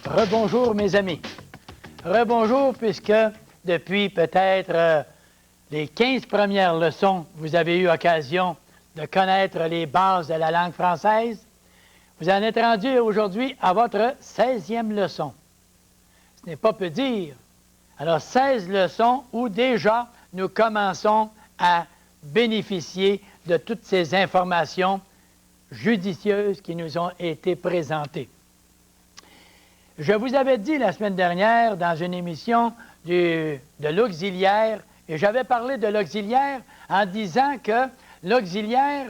Rebonjour mes amis. Rebonjour puisque depuis peut-être les 15 premières leçons, vous avez eu occasion de connaître les bases de la langue française. Vous en êtes rendu aujourd'hui à votre 16e leçon. Ce n'est pas peu dire. Alors 16 leçons où déjà nous commençons à bénéficier de toutes ces informations judicieuses qui nous ont été présentées. Je vous avais dit la semaine dernière dans une émission de l'auxiliaire, et j'avais parlé de l'auxiliaire en disant que l'auxiliaire,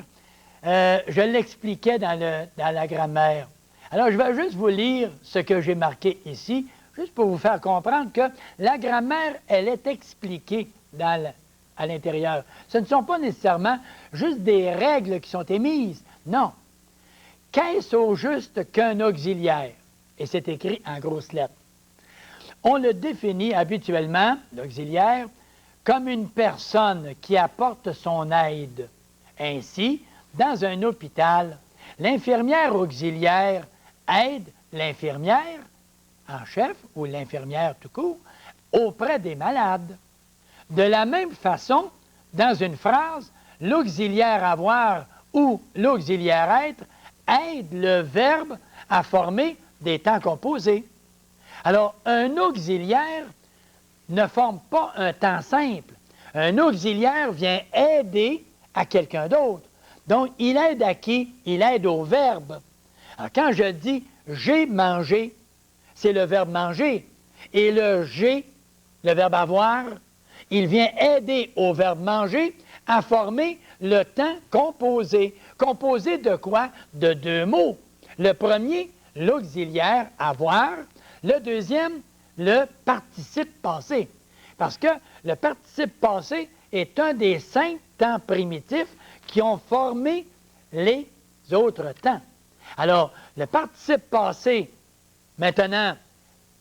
je l'expliquais dans la grammaire. Alors, je vais juste vous lire ce que j'ai marqué ici, juste pour vous faire comprendre que la grammaire, elle est expliquée à l'intérieur. Ce ne sont pas nécessairement juste des règles qui sont émises, non. Qu'est-ce au juste qu'un auxiliaire? Et c'est écrit en grosses lettres. On le définit habituellement, l'auxiliaire, comme une personne qui apporte son aide. Ainsi, dans un hôpital, l'infirmière auxiliaire aide l'infirmière en chef ou l'infirmière tout court auprès des malades. De la même façon, dans une phrase, l'auxiliaire avoir ou l'auxiliaire être aide le verbe à former des temps composés. Alors, un auxiliaire ne forme pas un temps simple. Un auxiliaire vient aider à quelqu'un d'autre. Donc, il aide à qui? Il aide au verbe. Alors, quand je dis « j'ai mangé », c'est le verbe « manger ». Et le « j'ai », le verbe « avoir », il vient aider au verbe « manger » à former le temps composé. Composé de quoi? De deux mots. Le premier, l'auxiliaire « avoir », le deuxième, le participe passé. Parce que le participe passé est un des 5 temps primitifs qui ont formé les autres temps. Alors, le participe passé, maintenant,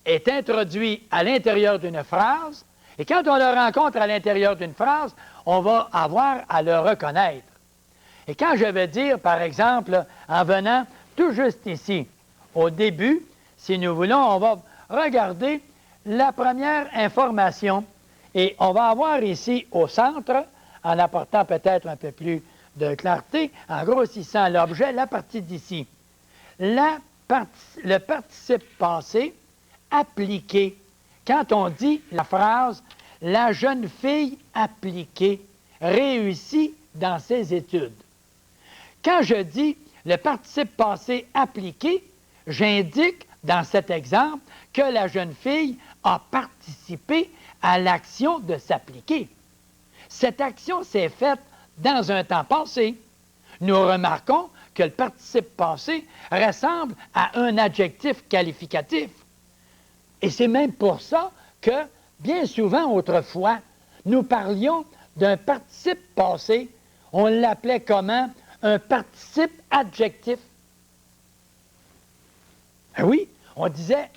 est introduit à l'intérieur d'une phrase, et quand on le rencontre à l'intérieur d'une phrase, on va avoir à le reconnaître. Et quand je vais dire, par exemple, en venant tout juste ici, au début, si nous voulons, on va regarder la première information et on va avoir ici au centre, en apportant peut-être un peu plus de clarté, en grossissant l'objet, la partie d'ici. Le participe passé appliqué. Quand on dit la phrase « La jeune fille appliquée réussit dans ses études ». Quand je dis le participe passé appliqué, j'indique dans cet exemple que la jeune fille a participé à l'action de s'appliquer. Cette action s'est faite dans un temps passé. Nous remarquons que le participe passé ressemble à un adjectif qualificatif. Et c'est même pour ça que, bien souvent autrefois, nous parlions d'un participe passé. On l'appelait comment? Un participe adjectif. Oui, on disait,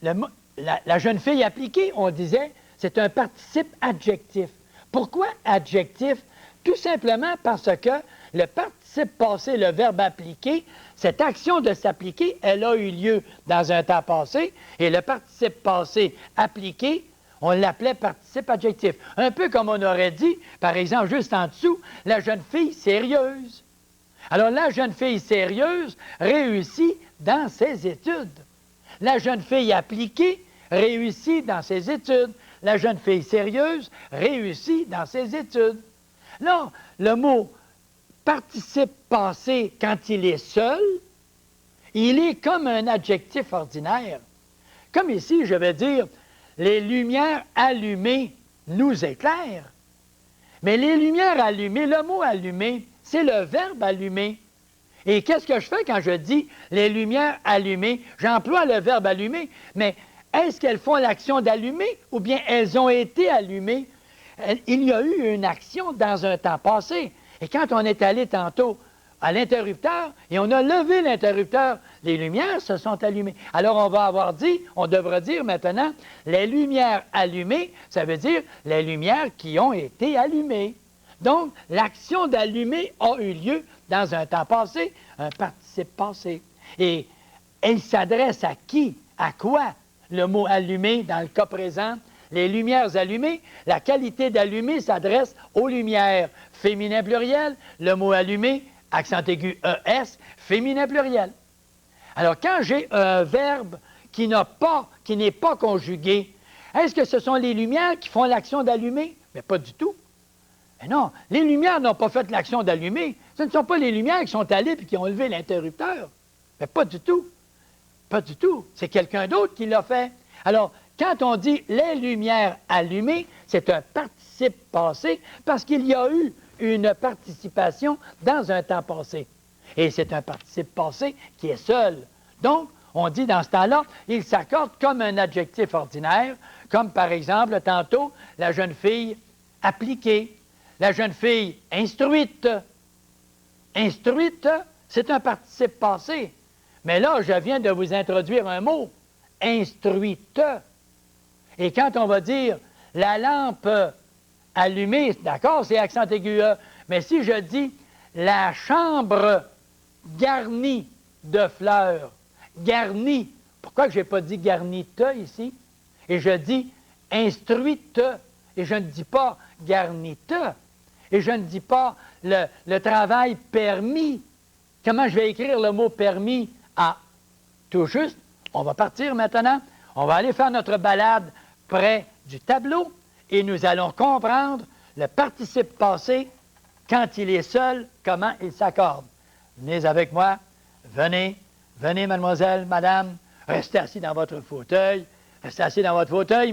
la jeune fille appliquée, on disait, c'est un participe adjectif. Pourquoi adjectif? Tout simplement parce que le participe passé, le verbe appliquer, cette action de s'appliquer, elle a eu lieu dans un temps passé, et le participe passé appliqué, on l'appelait participe adjectif. Un peu comme on aurait dit, par exemple, juste en dessous, la jeune fille sérieuse. Alors, la jeune fille sérieuse réussit dans ses études. La jeune fille appliquée réussit dans ses études. La jeune fille sérieuse réussit dans ses études. Là, le mot participe passé, quand il est seul, il est comme un adjectif ordinaire. Comme ici, je vais dire, les lumières allumées nous éclairent. Mais les lumières allumées, le mot allumé, c'est le verbe allumer. Et qu'est-ce que je fais quand je dis les lumières allumées? J'emploie le verbe allumer, mais est-ce qu'elles font l'action d'allumer ou bien elles ont été allumées? Il y a eu une action dans un temps passé. Et quand on est allé tantôt à l'interrupteur et on a levé l'interrupteur, les lumières se sont allumées. Alors on va avoir dit, on devra dire maintenant, les lumières allumées, ça veut dire les lumières qui ont été allumées. Donc, l'action d'allumer a eu lieu dans un temps passé, un participe passé. Et elle s'adresse à qui? à quoi le mot allumé dans le cas présent? Les lumières allumées, la qualité d'allumé s'adresse aux lumières. Féminin pluriel, le mot allumé, accent aigu ES, féminin pluriel. Alors, quand j'ai un verbe qui n'est pas conjugué, est-ce que ce sont les lumières qui font l'action d'allumer? Mais pas du tout. Mais non, les lumières n'ont pas fait l'action d'allumer. Ce ne sont pas les lumières qui sont allées et qui ont levé l'interrupteur. Mais pas du tout. Pas du tout. C'est quelqu'un d'autre qui l'a fait. Alors, quand on dit les lumières allumées, c'est un participe passé parce qu'il y a eu une participation dans un temps passé. Et c'est un participe passé qui est seul. Donc, on dit dans ce temps-là, il s'accorde comme un adjectif ordinaire, comme par exemple, tantôt, la jeune fille appliquée, la jeune fille instruite. Instruite, c'est un participe passé. Mais là, je viens de vous introduire un mot, instruite. Et quand on va dire la lampe allumée, d'accord, c'est accent aigu E, mais si je dis la chambre garnie de fleurs, garnie, pourquoi je n'ai pas dit garnite ici? Et je dis instruite, et je ne dis pas garnite, et je ne dis pas le travail permis. Comment je vais écrire le mot permis? Ah, tout juste, on va partir maintenant, on va aller faire notre balade près du tableau et nous allons comprendre le participe passé quand il est seul, comment il s'accorde. Venez avec moi, venez, mademoiselle, madame, restez assis dans votre fauteuil,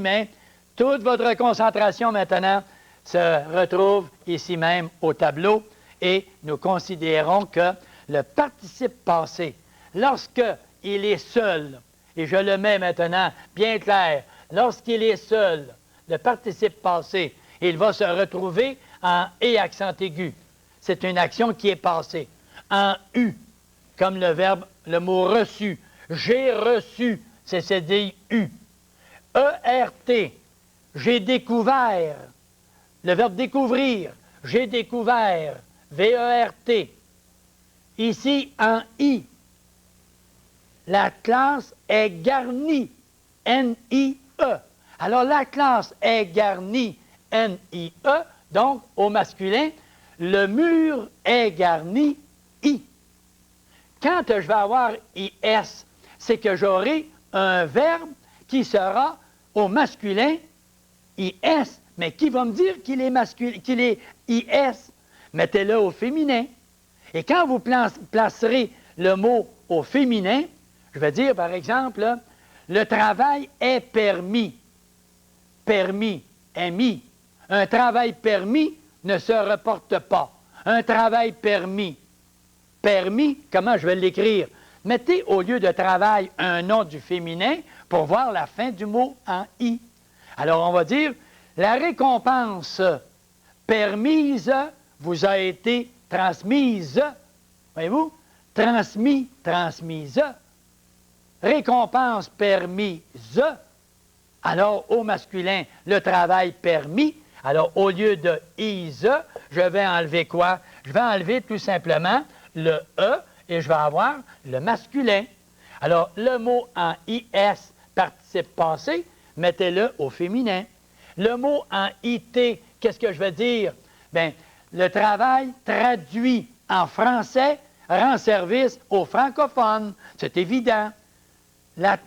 mais toute votre concentration maintenant se retrouve ici même au tableau et nous considérons que le participe passé, lorsqu'il est seul, et je le mets maintenant bien clair, lorsqu'il est seul, le participe passé, il va se retrouver en « et » accent aigu. C'est une action qui est passée. En « u », comme le verbe, le mot « reçu ». J'ai reçu, c'est cédille « u ». E-R-T, j'ai découvert. Le verbe « découvrir », j'ai découvert. V-E-R-T. Ici, en « i », la classe est garnie. N-I-E. Alors, la classe est garnie. N-I-E. Donc, au masculin, le mur est garni. I. Quand je vais avoir I-S, c'est que j'aurai un verbe qui sera au masculin I-S. Mais qui va me dire qu'il est masculin, qu'il est I-S? Mettez-le au féminin. Et quand vous placerez le mot au féminin, je vais dire, par exemple, le travail est permis. Permis est mis. Un travail permis ne se reporte pas. Un travail permis. Permis, comment je vais l'écrire? Mettez au lieu de travail un nom du féminin pour voir la fin du mot en I. Alors, on va dire, la récompense permise vous a été transmise. Voyez-vous? Transmis, transmise. Récompense permise. Alors, au masculin, le travail permis. Alors, au lieu de « is », je vais enlever quoi? Je vais enlever tout simplement le « e » et je vais avoir le masculin. Alors, le mot en « is », participe passé, mettez-le au féminin. Le mot en « it », qu'est-ce que je veux dire? Bien, le travail traduit en français rend service aux francophones. C'est évident. La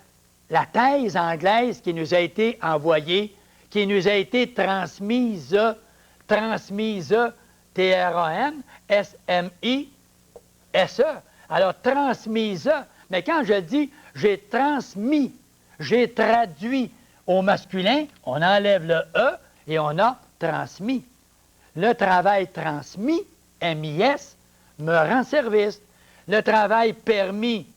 thèse anglaise qui nous a été envoyée, qui nous a été transmise, T-R-A-N-S-M-I-S-E. Alors, transmise, mais quand je dis j'ai transmis, j'ai traduit au masculin, on enlève le E et on a transmis. Le travail transmis, M-I-S, me rend service. Le travail permis,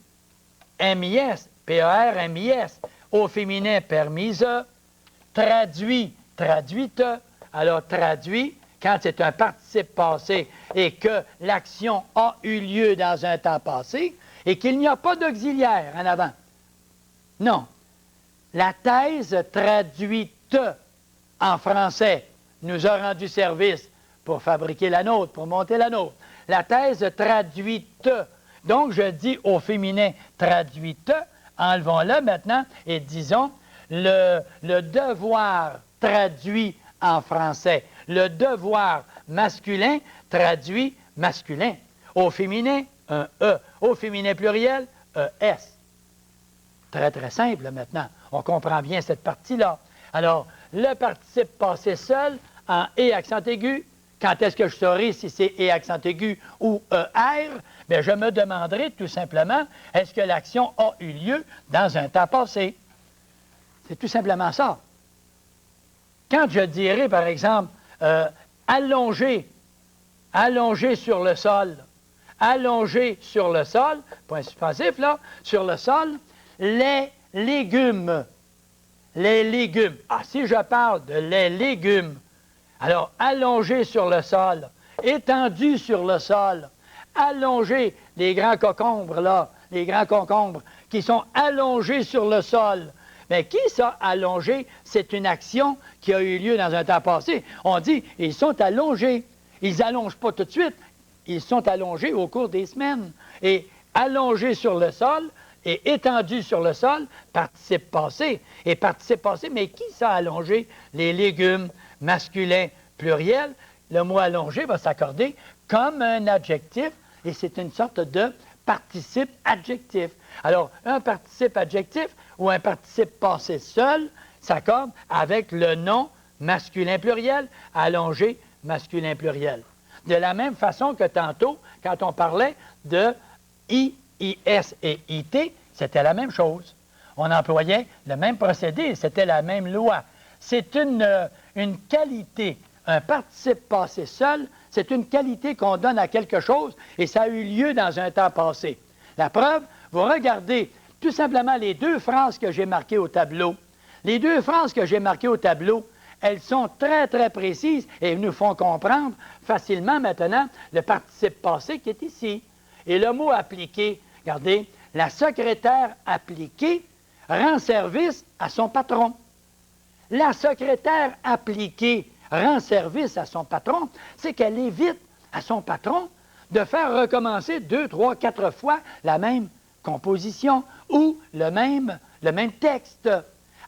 M-I-S, P-E-R-M-I-S, au féminin permise, traduit, traduite. Alors, traduit, quand c'est un participe passé et que l'action a eu lieu dans un temps passé et qu'il n'y a pas d'auxiliaire en avant. Non. La thèse traduite en français nous a rendu service pour fabriquer la nôtre, pour monter la nôtre. La thèse traduite, donc je dis au féminin traduite, enlevons-le maintenant et disons le devoir traduit en français. Le devoir masculin traduit masculin. Au féminin, un E. Au féminin pluriel, ES. Très, très simple maintenant. On comprend bien cette partie-là. Alors, le participe passé seul en « et » accent aigu. Quand est-ce que je saurai si c'est « et » accent aigu ou « ER » ? Bien, je me demanderai tout simplement, est-ce que l'action a eu lieu dans un temps passé? C'est tout simplement ça. Quand je dirais, par exemple, allonger sur le sol, allonger sur le sol, point suspensif là, sur le sol, les légumes. Les légumes. Ah, si je parle de les légumes, alors allonger sur le sol, étendu sur le sol, allonger les grands concombres là, les grands concombres qui sont allongés sur le sol. Mais qui ça, allongé? C'est une action qui a eu lieu dans un temps passé. On dit, ils sont allongés. Ils n'allongent pas tout de suite. Ils sont allongés au cours des semaines. Et allongés sur le sol et étendus sur le sol, participe passé. Et participe passé, mais qui ça allongé? Les légumes masculins pluriels. Le mot allongé va s'accorder comme un adjectif et c'est une sorte de participe adjectif. Alors, un participe adjectif ou un participe passé seul s'accorde avec le nom masculin pluriel, allongé masculin pluriel. De la même façon que tantôt, quand on parlait de I, IS et IT, c'était la même chose. On employait le même procédé, c'était la même loi. C'est une qualité, un participe passé seul, c'est une qualité qu'on donne à quelque chose et ça a eu lieu dans un temps passé. La preuve, vous regardez tout simplement les deux phrases que j'ai marquées au tableau. Les deux phrases que j'ai marquées au tableau, elles sont très, très précises et nous font comprendre facilement maintenant le participe passé qui est ici. Et le mot appliqué, regardez, la secrétaire appliquée rend service à son patron. La secrétaire appliquée rend service à son patron, c'est qu'elle évite à son patron de faire recommencer 2, 3, 4 fois la même composition ou le même texte.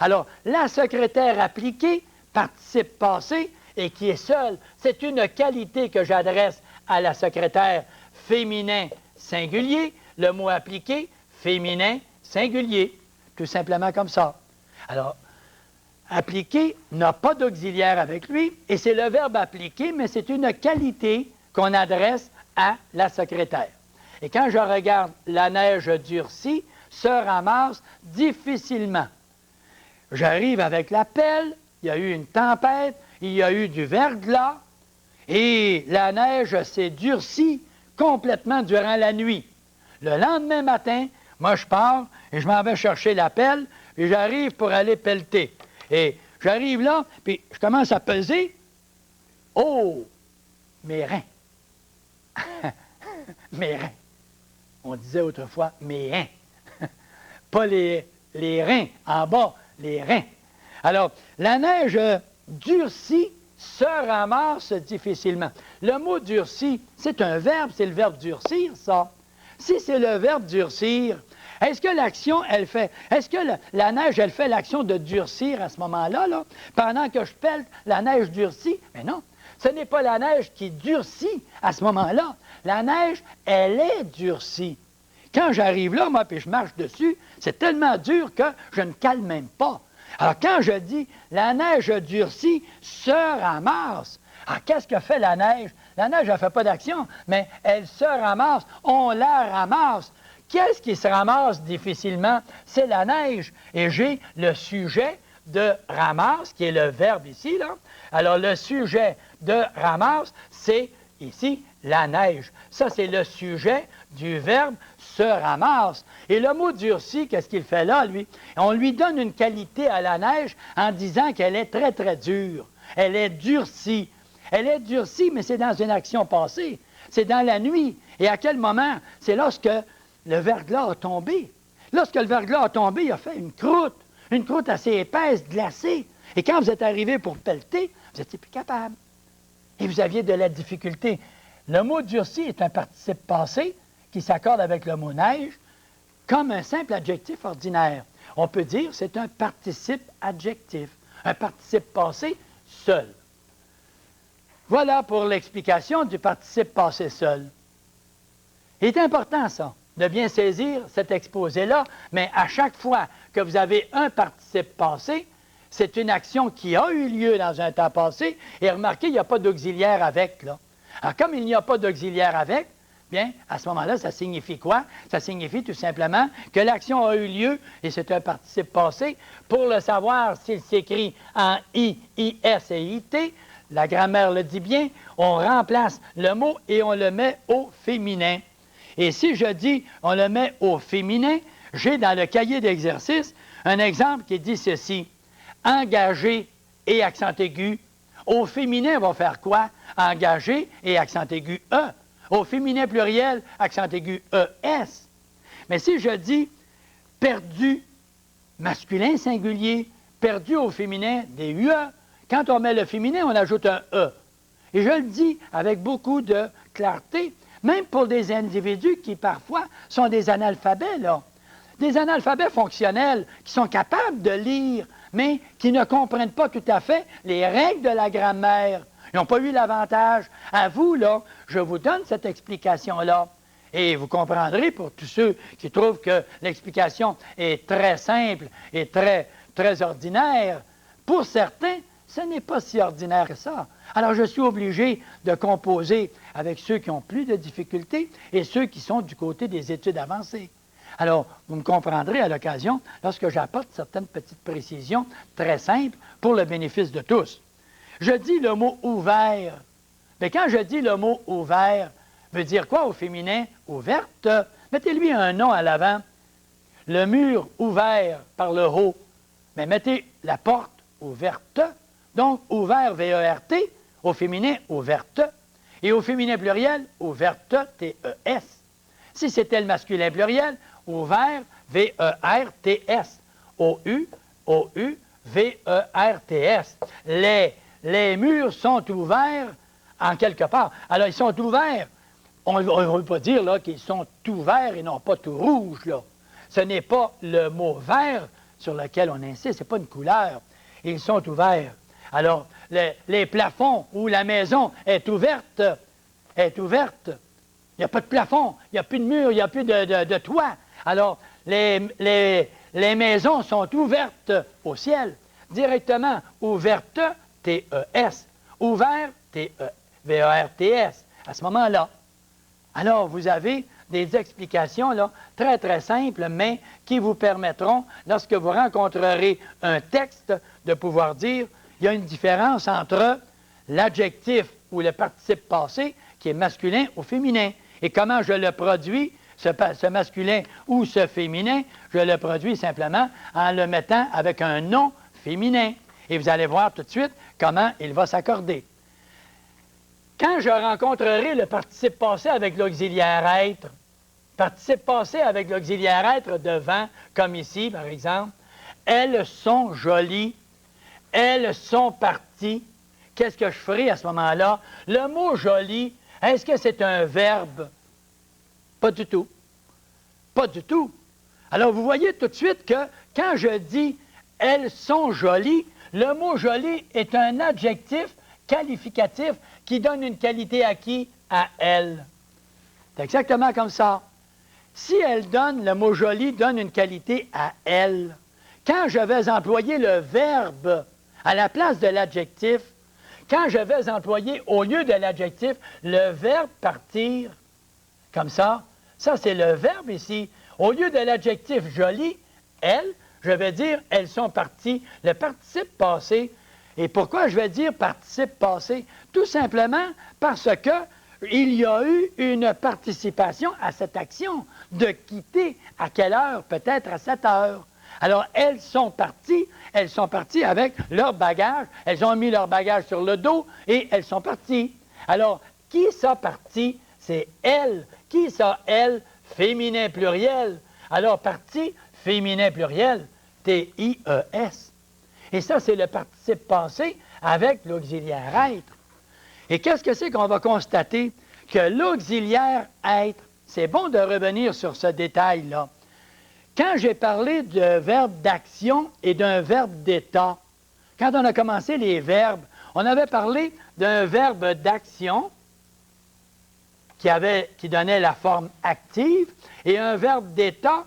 Alors, la secrétaire appliquée, participe passé, et qui est seule, c'est une qualité que j'adresse à la secrétaire féminin singulier, le mot appliqué, féminin singulier, tout simplement comme ça. Alors, appliquer n'a pas d'auxiliaire avec lui, et c'est le verbe appliquer, mais c'est une qualité qu'on adresse à la secrétaire. Et quand je regarde la neige durcie, se ramasse difficilement. J'arrive avec la pelle, il y a eu une tempête, il y a eu du verglas, et la neige s'est durcie complètement durant la nuit. Le lendemain matin, moi je pars et je m'en vais chercher la pelle, et j'arrive pour aller pelleter. Et j'arrive là, puis je commence à peser. Oh! Mes reins! Mes reins! On disait autrefois mes reins. Pas les reins, en bas, les reins. Alors, la neige durcie se ramasse difficilement. Le mot durci, c'est un verbe, c'est le verbe durcir, ça. Si c'est le verbe durcir, est-ce que l'action, elle fait, est-ce que la neige, elle fait l'action de durcir à ce moment-là, là? Pendant que je pèle, la neige durcit? Mais non, ce n'est pas la neige qui durcit à ce moment-là. La neige, elle est durcie. Quand j'arrive là, moi, puis je marche dessus, c'est tellement dur que je ne cale même pas. Alors, quand je dis « la neige durcie se ramasse », alors qu'est-ce que fait la neige? La neige, elle ne fait pas d'action, mais elle se ramasse, on la ramasse. Qu'est-ce qui se ramasse difficilement? C'est la neige. Et j'ai le sujet de ramasse, qui est le verbe ici, là. Alors, le sujet de ramasse, c'est ici la neige. Ça, c'est le sujet du verbe se ramasse. Et le mot durci, qu'est-ce qu'il fait là, lui? On lui donne une qualité à la neige en disant qu'elle est très, très dure. Elle est durcie. Elle est durcie, mais c'est dans une action passée. C'est dans la nuit. Et à quel moment? C'est lorsque le verglas a tombé. Lorsque le verglas a tombé, il a fait une croûte assez épaisse, glacée. Et quand vous êtes arrivé pour pelleter, vous n'étiez plus capable. Et vous aviez de la difficulté. Le mot durci est un participe passé qui s'accorde avec le mot neige, comme un simple adjectif ordinaire. On peut dire que c'est un participe adjectif, un participe passé seul. Voilà pour l'explication du participe passé seul. Il est important, ça, de bien saisir cet exposé-là, mais à chaque fois que vous avez un participe passé, c'est une action qui a eu lieu dans un temps passé, et remarquez, il n'y a pas d'auxiliaire avec, là. Alors, comme il n'y a pas d'auxiliaire avec, bien, à ce moment-là, ça signifie quoi? Ça signifie tout simplement que l'action a eu lieu, et c'est un participe passé. Pour le savoir, s'il s'écrit en I, IS et IT, la grammaire le dit bien, on remplace le mot et on le met au féminin. Et si je dis on le met au féminin, j'ai dans le cahier d'exercice un exemple qui dit ceci. Engagé et accent aigu. Au féminin, on va faire quoi? Engagé et accent aigu E. Au féminin pluriel, accent aigu ES. Mais si je dis perdu, masculin singulier, perdu au féminin, des UE, quand on met le féminin, on ajoute un E. Et je le dis avec beaucoup de clarté, même pour des individus qui parfois sont des analphabets, là. Des analphabets fonctionnels qui sont capables de lire, mais qui ne comprennent pas tout à fait les règles de la grammaire. Ils n'ont pas eu l'avantage. À vous, là, je vous donne cette explication-là. Et vous comprendrez, pour tous ceux qui trouvent que l'explication est très simple et très, très ordinaire, pour certains, ce n'est pas si ordinaire que ça. Alors, je suis obligé de composer avec ceux qui ont plus de difficultés et ceux qui sont du côté des études avancées. Alors, vous me comprendrez à l'occasion lorsque j'apporte certaines petites précisions très simples pour le bénéfice de tous. Je dis le mot « ouvert ». Mais quand je dis le mot « ouvert », veut dire quoi au féminin? « Ouverte ». Mettez-lui un nom à l'avant. Le mur ouvert par le haut. Mais mettez la porte ouverte. Donc, ouvert, V-E-R-T, au féminin, ouverte. Et au féminin pluriel, ouverte, T-E-S. Si c'était le masculin pluriel, ouvert, V-E-R-T-S. O-U, O-U, V-E-R-T-S. Les murs sont ouverts en quelque part. Alors, ils sont ouverts. On ne veut pas dire là qu'ils sont tout verts et non pas tout rouges, là. Ce n'est pas le mot vert sur lequel on insiste, ce n'est pas une couleur. Ils sont ouverts. Alors, les plafonds où la maison est ouverte, il n'y a pas de plafond, il n'y a plus de mur, il n'y a plus de toit. Alors, les maisons sont ouvertes au ciel, directement. Ouverte, T-E-S. Ouvert, T-E-V-E-R-T-S. À ce moment-là. Alors, vous avez des explications là, très, très simples, mais qui vous permettront, lorsque vous rencontrerez un texte, de pouvoir dire il y a une différence entre l'adjectif ou le participe passé qui est masculin ou féminin. Et comment je le produis, ce masculin ou ce féminin, je le produis simplement en le mettant avec un nom féminin. Et vous allez voir tout de suite comment il va s'accorder. Quand je rencontrerai le participe passé avec l'auxiliaire être, participe passé avec l'auxiliaire être devant, comme ici par exemple, elles sont jolies, elles sont parties. Qu'est-ce que je ferai à ce moment-là? Le mot joli, est-ce que c'est un verbe? Pas du tout. Pas du tout. Alors vous voyez tout de suite que quand je dis elles sont jolies, le mot joli est un adjectif qualificatif qui donne une qualité à qui? À elle. C'est exactement comme ça. Si elle donne, le mot joli donne une qualité à elle. Quand je vais employer le verbe à la place de l'adjectif, quand je vais employer au lieu de l'adjectif le verbe partir, comme ça c'est le verbe ici. Au lieu de l'adjectif joli, elle, je vais dire elles sont parties, le participe passé. Et pourquoi je vais dire participe passé? Tout simplement parce que il y a eu une participation à cette action de quitter à quelle heure? Peut-être à 7 heures. Alors, elles sont parties avec leur bagage, elles ont mis leur bagage sur le dos et elles sont parties. Alors, qui ça parti? C'est elle. Qui ça, elle? Féminin pluriel. Alors, partie, féminin pluriel, T-I-E-S. Et ça, c'est le participe passé avec l'auxiliaire être. Et qu'est-ce que c'est qu'on va constater? Que l'auxiliaire être, c'est bon de revenir sur ce détail-là. Quand j'ai parlé de verbe d'action et d'un verbe d'état, quand on a commencé les verbes, on avait parlé d'un verbe d'action qui donnait la forme active et un verbe d'état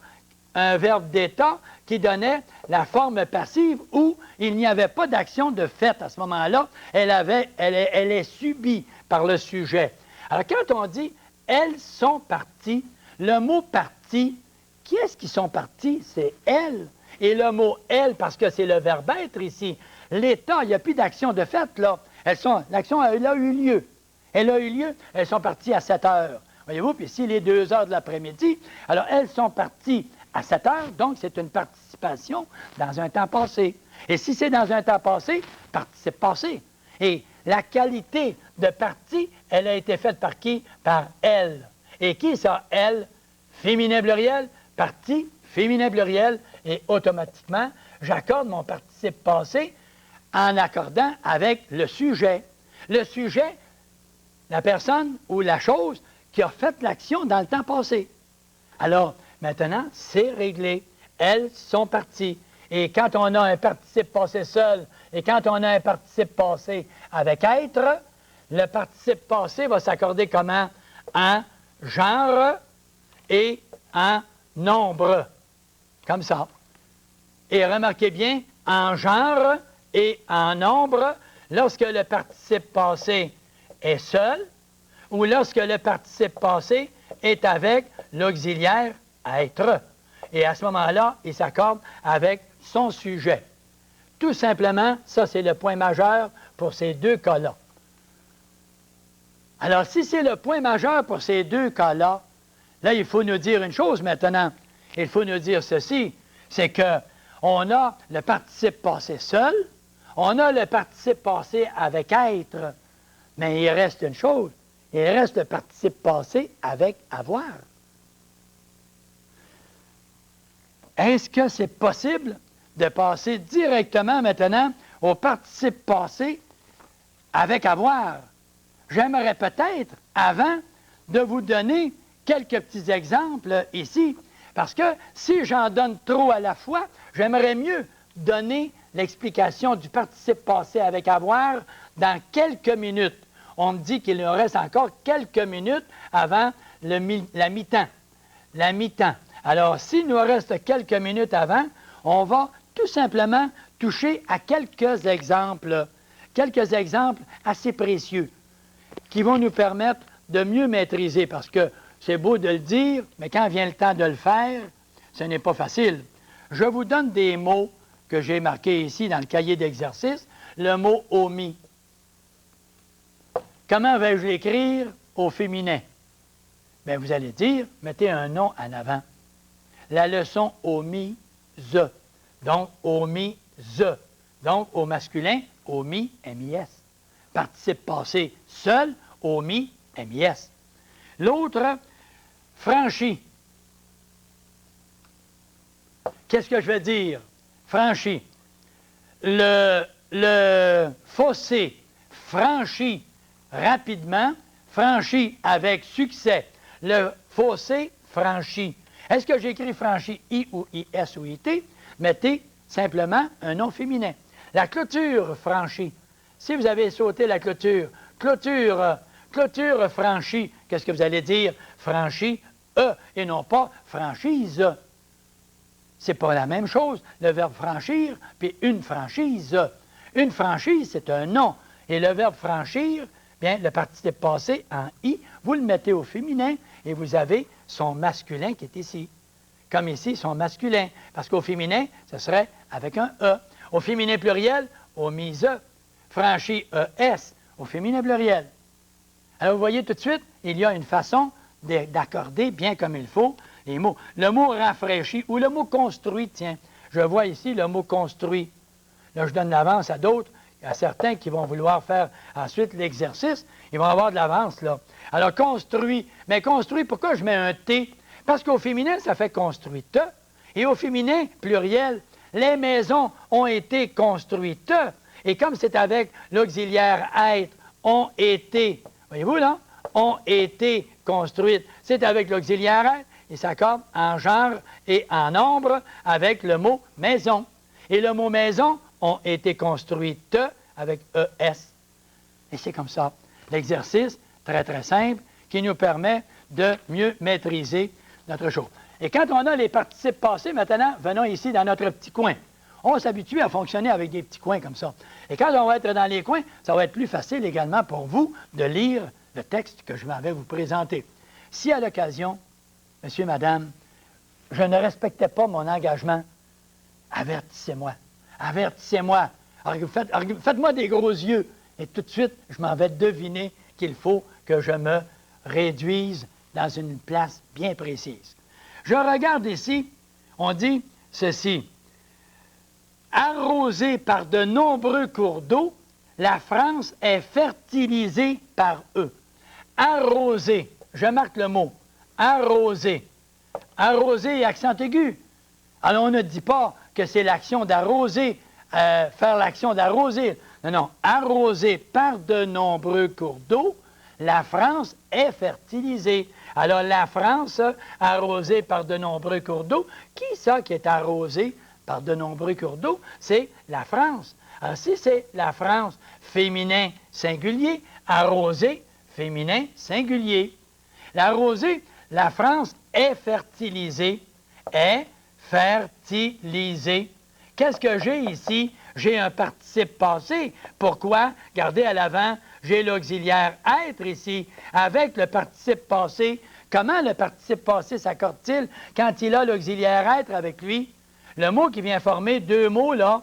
qui donnait la forme passive où il n'y avait pas d'action de fait à ce moment-là. Elle est subie par le sujet. Alors, quand on dit « elles sont parties », le mot « partie », qui est-ce qui sont partis? C'est « elles ». Et le mot « elles », parce que c'est le verbe « être » ici, l'état, il n'y a plus d'action de fait, là. L'action, elle a eu lieu. Elle a eu lieu, elles sont parties à 7 heures. Voyez-vous, puis ici, les 2 heures de l'après-midi. Alors, elles sont parties à 7 heures, donc c'est une participation dans un temps passé. Et si c'est dans un temps passé, participe passé. Et la qualité de partie, elle a été faite par qui? Par elle. Et qui ça, elle? Féminin pluriel, partie, féminin pluriel, et automatiquement, j'accorde mon participe passé en accordant avec le sujet. Le sujet, la personne ou la chose qui a fait l'action dans le temps passé. Alors, maintenant, c'est réglé. Elles sont parties. Et quand on a un participe passé seul et quand on a un participe passé avec être, le participe passé va s'accorder comment? En genre et en nombre. Comme ça. Et remarquez bien, en genre et en nombre, lorsque le participe passé est seul ou lorsque le participe passé est avec l'auxiliaire être. Et à ce moment-là, il s'accorde avec son sujet. Tout simplement, ça c'est le point majeur pour ces deux cas-là. Alors, si c'est le point majeur pour ces deux cas-là, là, il faut nous dire une chose maintenant. Il faut nous dire ceci, c'est qu'on a le participe passé seul, on a le participe passé avec être, mais il reste une chose, il reste le participe passé avec avoir. Est-ce que c'est possible de passer directement maintenant au participe passé avec avoir? J'aimerais peut-être, avant de vous donner quelques petits exemples ici, parce que si j'en donne trop à la fois, j'aimerais mieux donner l'explication du participe passé avec avoir dans quelques minutes. On me dit qu'il nous reste encore quelques minutes avant la mi-temps. La mi-temps. Alors, s'il nous reste quelques minutes avant, on va tout simplement toucher à quelques exemples assez précieux qui vont nous permettre de mieux maîtriser, parce que c'est beau de le dire, mais quand vient le temps de le faire, ce n'est pas facile. Je vous donne des mots que j'ai marqués ici dans le cahier d'exercice, le mot « omis ». Comment vais-je l'écrire au féminin? Bien, vous allez dire, mettez un nom en avant. La leçon omise, donc omise. Donc, au masculin, omis, M-I-S. Participe passé seul, omis, M-I-S. L'autre, franchi. Qu'est-ce que je vais dire? Franchi. Le fossé franchi rapidement, franchi avec succès. Le fossé franchi. Est-ce que j'écris franchi I ou IS ou IT? Mettez simplement un nom féminin. La clôture franchie. Si vous avez sauté la clôture, clôture franchie, qu'est-ce que vous allez dire? Franchi E et non pas franchise. C'est pas la même chose, le verbe franchir, puis une franchise. Une franchise, c'est un nom. Et le verbe franchir, bien, le participe passé en I, vous le mettez au féminin et vous avez son masculin qui est ici. Comme ici, son masculin. Parce qu'au féminin, ce serait avec un E. Au féminin pluriel, omise. Franchi ES, au féminin pluriel. Alors, vous voyez tout de suite, il y a une façon d'accorder bien comme il faut les mots. Le mot rafraîchi ou le mot construit, tiens, je vois ici le mot construit. Là, je donne l'avance à d'autres, à certains qui vont vouloir faire ensuite l'exercice, ils vont avoir de l'avance, là. Alors, construit. Mais construit, pourquoi je mets un T? Parce qu'au féminin, ça fait construite. Et au féminin, pluriel, les maisons ont été construites. Et comme c'est avec l'auxiliaire être, ont été, voyez-vous là, ont été construites. C'est avec l'auxiliaire être il s'accorde en genre et en nombre avec le mot maison. Et le mot maison ont été construites avec ES. Et c'est comme ça. L'exercice, très très simple, qui nous permet de mieux maîtriser notre chose. Et quand on a les participes passés, maintenant, venons ici dans notre petit coin. On s'habitue à fonctionner avec des petits coins comme ça. Et quand on va être dans les coins, ça va être plus facile également pour vous de lire le texte que je vais vous présenter. Si à l'occasion, monsieur, madame, je ne respectais pas mon engagement, avertissez-moi. Avertissez-moi. Faites-moi des gros yeux. Et tout de suite, je m'en vais deviner qu'il faut que je me réduise dans une place bien précise. Je regarde ici, on dit ceci. Arrosée par de nombreux cours d'eau, la France est fertilisée par eux. Arrosée, je marque le mot, arroser. Arroser, accent aigu. Alors, on ne dit pas que c'est l'action d'arroser, faire l'action d'arroser. Non, non, arrosée par de nombreux cours d'eau, la France est fertilisée. Alors, la France, arrosée par de nombreux cours d'eau, qui ça qui est arrosé par de nombreux cours d'eau? C'est la France. Alors, si c'est la France, féminin singulier, arrosé, féminin singulier. La rosée, la France est fertilisée, est fertilisée. Qu'est-ce que j'ai ici? J'ai un participe passé. Pourquoi? Regardez à l'avant, j'ai l'auxiliaire être ici. Avec le participe passé, comment le participe passé s'accorde-t-il quand il a l'auxiliaire être avec lui? Le mot qui vient former deux mots, là,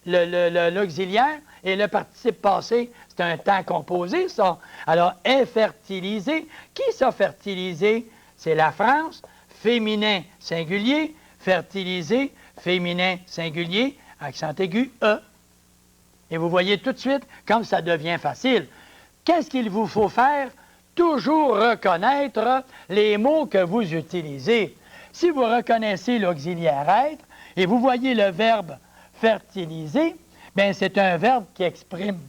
l'auxiliaire et le participe passé, c'est un temps composé, ça. Alors, est fertilisé. Qui ça fertilisé? C'est la France, féminin singulier, fertilisé, féminin singulier, accent aigu, E. Et vous voyez tout de suite comme ça devient facile. Qu'est-ce qu'il vous faut faire? Toujours reconnaître les mots que vous utilisez. Si vous reconnaissez l'auxiliaire être et vous voyez le verbe fertiliser, bien, c'est un verbe qui exprime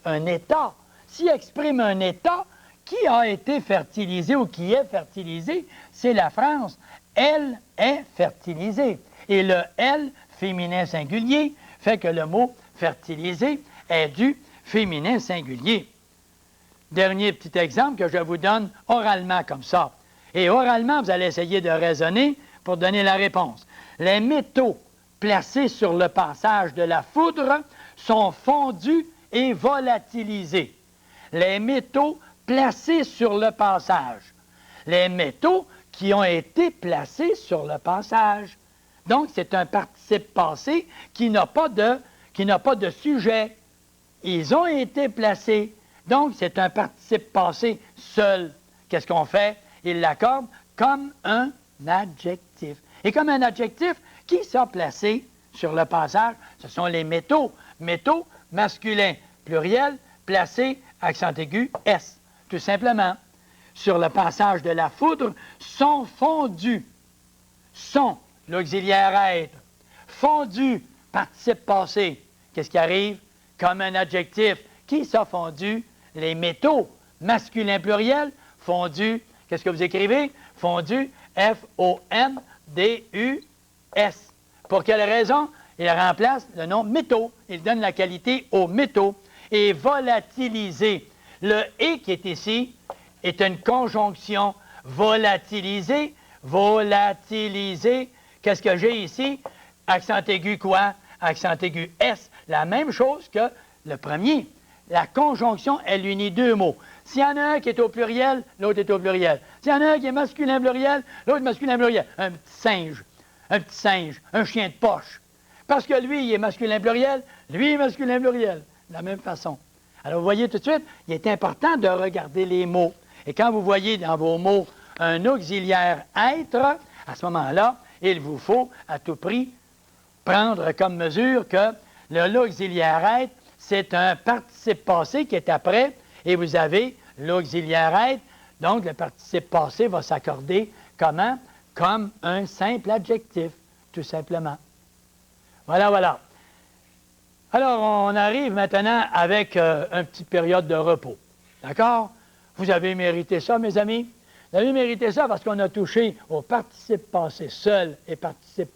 un état. S'il exprime un état, qui a été fertilisé ou qui est fertilisé, c'est la France. Elle est fertilisée. Et le « elle », féminin singulier, fait que le mot « fertilisé » est du féminin singulier. Dernier petit exemple que je vous donne oralement comme ça. Et oralement, vous allez essayer de raisonner pour donner la réponse. Les métaux placés sur le passage de la foudre sont fondus et volatilisés. Les métaux placés sur le passage. Les métaux qui ont été placés sur le passage. Donc, c'est un participe passé qui n'a pas de sujet. Ils ont été placés. Donc, c'est un participe passé seul. Qu'est-ce qu'on fait? Il l'accorde comme un adjectif. Et comme un adjectif, qui s'est placé sur le passage? Ce sont les métaux. Métaux, masculin, pluriel, placé, accent aigu, S. Tout simplement. Sur le passage de la foudre, sont fondus. Sont, l'auxiliaire être. Fondu, participe passé. Qu'est-ce qui arrive? Comme un adjectif. Qui s'est fondu? Les métaux. Masculin pluriel, fondu. Qu'est-ce que vous écrivez? Fondu, F-O-N-D-U-S. Pour quelle raison? Il remplace le nom métaux. Il donne la qualité aux métaux. Et volatilisé. Le « et » qui est ici est une conjonction. Volatilisé, volatilisé. Qu'est-ce que j'ai ici? Accent aigu quoi? Accent aigu S. La même chose que le premier. La conjonction, elle unit deux mots. S'il y en a un qui est au pluriel, l'autre est au pluriel. S'il y en a un qui est masculin pluriel, l'autre masculin pluriel. Un petit singe, un chien de poche. Parce que lui, il est masculin pluriel, lui est masculin pluriel. De la même façon. Alors, vous voyez tout de suite, il est important de regarder les mots. Et quand vous voyez dans vos mots un auxiliaire être, à ce moment-là, il vous faut à tout prix prendre comme mesure que l'auxiliaire être, c'est un participe passé qui est après, et vous avez l'auxiliaire être. Donc, le participe passé va s'accorder comment? Comme un simple adjectif, tout simplement. Voilà, voilà. Alors, on arrive maintenant avec une petite période de repos. D'accord? Vous avez mérité ça, mes amis. Vous avez mérité ça parce qu'on a touché au participe passé seul et participe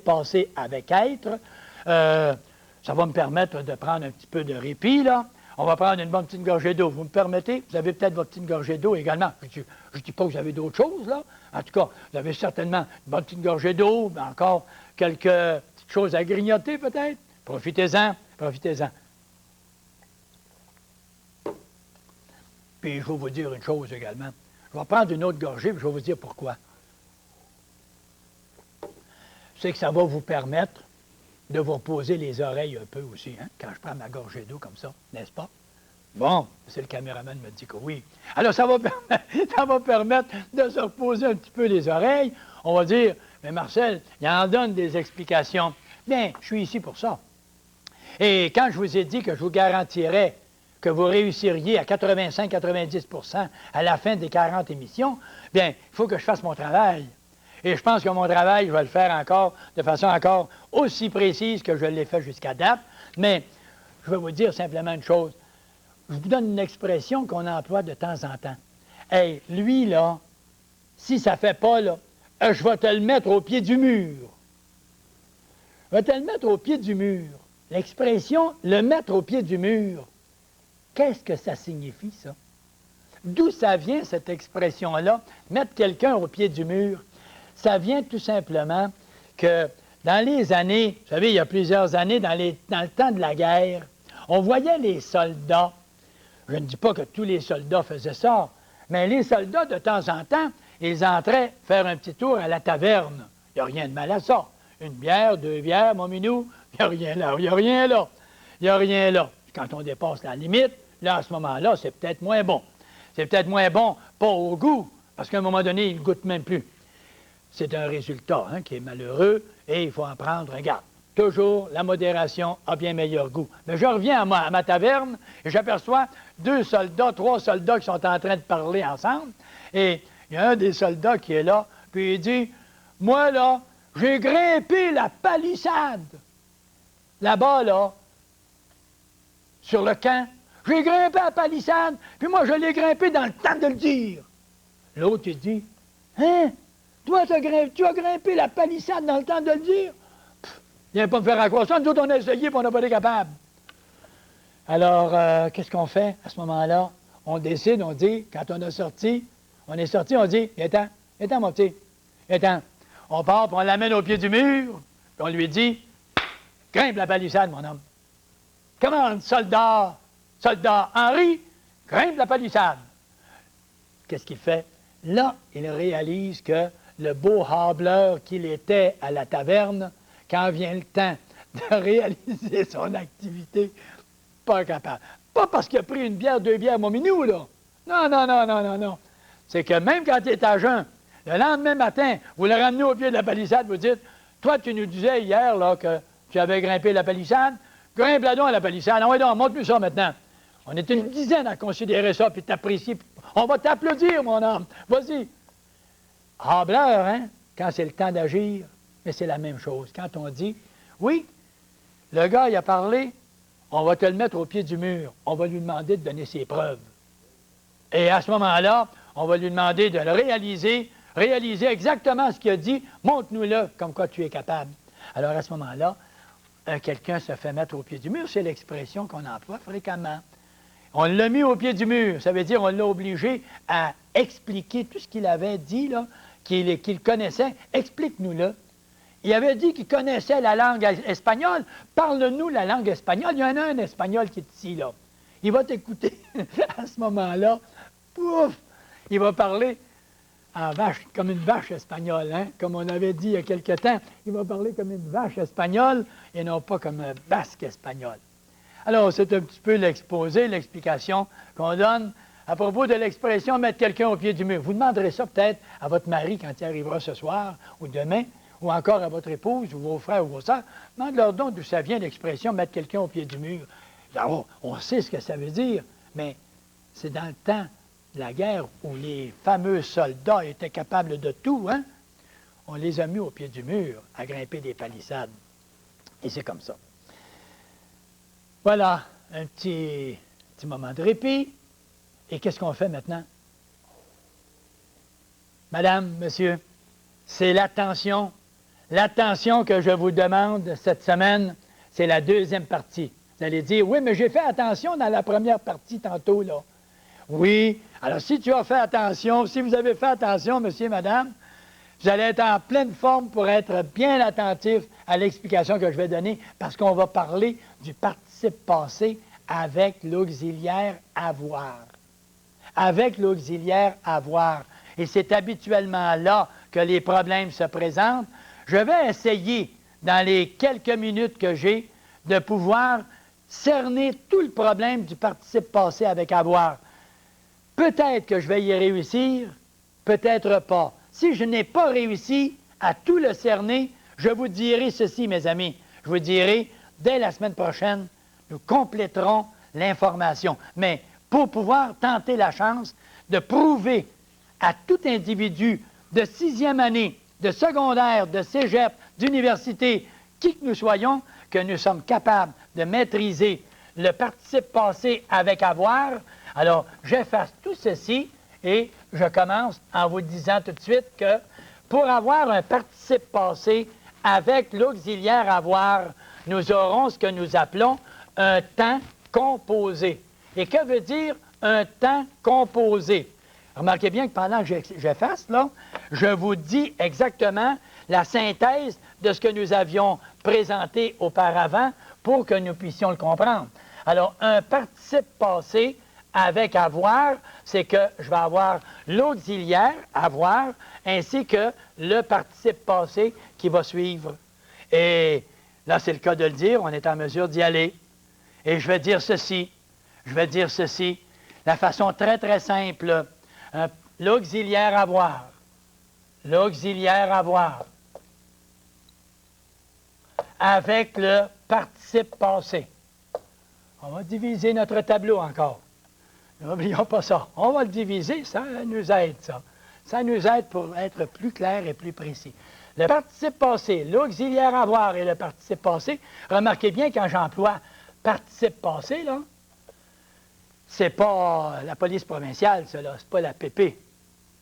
passé avec être. Ça va me permettre de prendre un petit peu de répit, là. On va prendre une bonne petite gorgée d'eau. Vous me permettez? Vous avez peut-être votre petite gorgée d'eau également. Je ne dis pas que vous avez d'autres choses, là. En tout cas, vous avez certainement une bonne petite gorgée d'eau, mais encore quelques petites choses à grignoter, peut-être. Profitez-en, profitez-en. Puis, je vais vous dire une chose également. Je vais prendre une autre gorgée, puis je vais vous dire pourquoi. C'est que ça va vous permettre de vous reposer les oreilles un peu aussi, hein, quand je prends ma gorgée d'eau comme ça, n'est-ce pas? Bon, c'est le caméraman me dit que oui. Alors, ça va permettre de se reposer un petit peu les oreilles. On va dire, mais Marcel, il en donne des explications. Bien, je suis ici pour ça. Et quand je vous ai dit que je vous garantirais que vous réussiriez à 85-90 à la fin des 40 émissions, bien, il faut que je fasse mon travail. Et je pense que mon travail, je vais le faire encore de façon encore aussi précise que je l'ai fait jusqu'à date. Mais je vais vous dire simplement une chose. Je vous donne une expression qu'on emploie de temps en temps. Hey, lui, là, si ça ne fait pas, là, je vais te le mettre au pied du mur. Je vais te le mettre au pied du mur. L'expression « le mettre au pied du mur », qu'est-ce que ça signifie, ça? D'où ça vient, cette expression-là, mettre quelqu'un au pied du mur? Ça vient tout simplement que dans les années, vous savez, il y a plusieurs années, dans le temps de la guerre, on voyait les soldats. Je ne dis pas que tous les soldats faisaient ça, mais les soldats, de temps en temps, ils entraient faire un petit tour à la taverne. Il n'y a rien de mal à ça. Une bière, 2 bières, mon minou, il n'y a rien là, il n'y a rien là. Il n'y a rien là. Quand on dépasse la limite, là, à ce moment-là, c'est peut-être moins bon. C'est peut-être moins bon, pas au goût, parce qu'à un moment donné, il ne goûte même plus. C'est un résultat hein, qui est malheureux et il faut en prendre garde. Toujours, la modération a bien meilleur goût. Mais je reviens à ma taverne et j'aperçois 2 soldats, 3 soldats qui sont en train de parler ensemble. Et il y a un des soldats qui est là, puis il dit « Moi, là, j'ai grimpé la palissade. Là-bas, là, sur le camp, j'ai grimpé la palissade, puis moi, je l'ai grimpé dans le temps de le dire. » L'autre, il dit « Hein? Toi, tu as grimpé la palissade dans le temps de le dire? » Viens pas me faire croire ça. Nous autres, on a essayé et on n'a pas été capable. Alors, qu'est-ce qu'on fait à ce moment-là? On décide, on dit, quand on est sorti, on dit, viens-t'en, mon petit, viens-t'en. On part, puis on l'amène au pied du mur, puis on lui dit, grimpe la palissade, mon homme. Comment, soldat Henri, grimpe la palissade. Qu'est-ce qu'il fait? Là, il réalise que le beau hableur qu'il était à la taverne, quand vient le temps de réaliser son activité, pas capable. Pas parce qu'il a pris une bière, 2 bières, mon minou, là. Non. C'est que même quand il est à jeun, le lendemain matin, vous le ramenez au pied de la palissade, vous dites, toi, tu nous disais hier, là, que tu avais grimpé la palissade, grimpe-la donc à la palissade. Ah ouais, donc, montre-nous ça maintenant. On est une dizaine à considérer ça, puis t'apprécier. On va t'applaudir, mon homme. Vas-y. Hableur, hein, quand c'est le temps d'agir, mais c'est la même chose. Quand on dit, oui, le gars, il a parlé, on va te le mettre au pied du mur. On va lui demander de donner ses preuves. Et à ce moment-là, on va lui demander de le réaliser exactement ce qu'il a dit. Montre-nous-le comme quoi tu es capable. Alors à ce moment-là, quelqu'un se fait mettre au pied du mur. C'est l'expression qu'on emploie fréquemment. On l'a mis au pied du mur. Ça veut dire qu'on l'a obligé à expliquer tout ce qu'il avait dit, là, qu'il connaissait. Explique-nous-le. Il avait dit qu'il connaissait la langue espagnole. Parle-nous la langue espagnole. Il y en a un espagnol qui est ici, là. Il va t'écouter à ce moment-là. Pouf! Il va parler en vache, comme une vache espagnole, hein? Comme on avait dit il y a quelque temps. Il va parler comme une vache espagnole et non pas comme un basque espagnol. Alors, c'est un petit peu l'exposé, l'explication qu'on donne à propos de l'expression « mettre quelqu'un au pied du mur ». Vous demanderez ça peut-être à votre mari quand il arrivera ce soir ou demain, ou encore à votre épouse, ou vos frères ou vos sœurs. Demande-leur donc d'où ça vient l'expression « mettre quelqu'un au pied du mur ». Alors, on sait ce que ça veut dire, mais c'est dans le temps de la guerre où les fameux soldats étaient capables de tout, hein? On les a mis au pied du mur à grimper des palissades. Et c'est comme ça. Voilà, un petit moment de répit. Et qu'est-ce qu'on fait maintenant? Madame, monsieur, c'est l'attention. L'attention que je vous demande cette semaine, c'est la deuxième partie. Vous allez dire, oui, mais j'ai fait attention dans la première partie tantôt, là. Oui, alors si tu as fait attention, si vous avez fait attention, monsieur, madame, vous allez être en pleine forme pour être bien attentif à l'explication que je vais donner, parce qu'on va parler du participe passé avec l'auxiliaire avoir. Avec l'auxiliaire avoir. Et c'est habituellement là que les problèmes se présentent. Je vais essayer, dans les quelques minutes que j'ai, de pouvoir cerner tout le problème du participe passé avec avoir. Peut-être que je vais y réussir, peut-être pas. Si je n'ai pas réussi à tout le cerner, je vous dirai ceci, mes amis. Je vous dirai, dès la semaine prochaine, nous compléterons l'information. Mais pour pouvoir tenter la chance de prouver à tout individu de 6e année, de secondaire, de cégep, d'université, qui que nous soyons, que nous sommes capables de maîtriser le participe passé avec avoir, alors j'efface tout ceci et je commence en vous disant tout de suite que pour avoir un participe passé avec l'auxiliaire avoir, nous aurons ce que nous appelons un temps composé. Et que veut dire un temps composé? Remarquez bien que pendant que j'efface, là, je vous dis exactement la synthèse de ce que nous avions présenté auparavant pour que nous puissions le comprendre. Alors, un participe passé avec avoir, c'est que je vais avoir l'auxiliaire, avoir, ainsi que le participe passé qui va suivre. Et là, c'est le cas de le dire, on est en mesure d'y aller. Et je vais dire ceci, la façon très, très simple, l'auxiliaire avoir, avec le participe passé. On va diviser notre tableau encore. N'oublions pas ça. On va le diviser, ça nous aide, ça. Ça nous aide pour être plus clair et plus précis. Le participe passé, l'auxiliaire avoir et le participe passé, remarquez bien quand j'emploie participe passé, là, c'est pas la police provinciale, cela, c'est pas la PP.